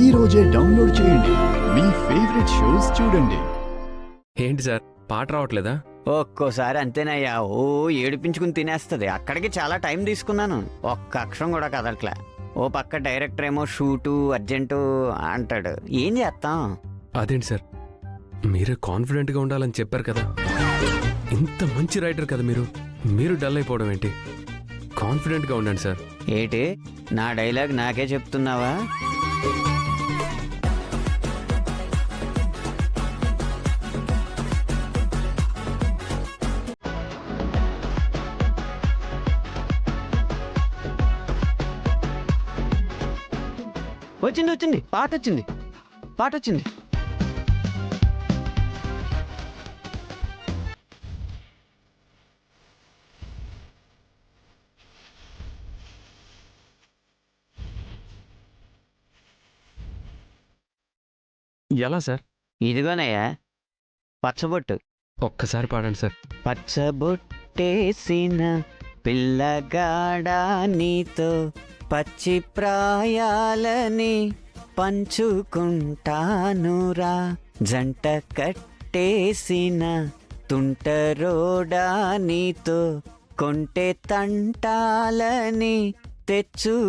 ఈ రోజే డౌన్లోడ్ చేయండి. మీ ఫేవరెట్ షోస్ చూడండి. ఏంటి సార్ పాట రావట్లేదా? ఒక్కోసారి అంతేనయ్యా, ఓ ఏడిపించుకుని తినేస్తుంది. అక్కడికి చాలా టైం తీసుకున్నాను, ఒక్క అక్షరం కూడా కదలట్లే. ఓ పక్క డైరెక్టర్ ఏమో షూటు అర్జెంటు అంటాడు, ఏం చేస్తాం? అదేంటి సార్, మీరే కాన్ఫిడెంట్గా ఉండాలని చెప్పారు కదా. ఇంత మంచి రైటర్ కదా మీరు డల్ అయిపోవడం ఏంటి? కాన్ఫిడెంట్గా ఉండండి సార్. ఏటి నా డైలాగ్ నాకే చెప్తున్నావా? వచ్చింది పాట వచ్చింది. ఎలా సార్? ఇదిగోనయ్యా పచ్చబొట్టు. ఒక్కసారి పాడండి సార్. పచ్చబొట్టేసిన పిల్లగాడా నీతో పచ్చి ప్రాయాలని పంచుకుంటానురా, జంట కట్టేసిన తుంటరోడా నీతో కొంటె తంటాలని తెచ్చుకుంటాదోరా,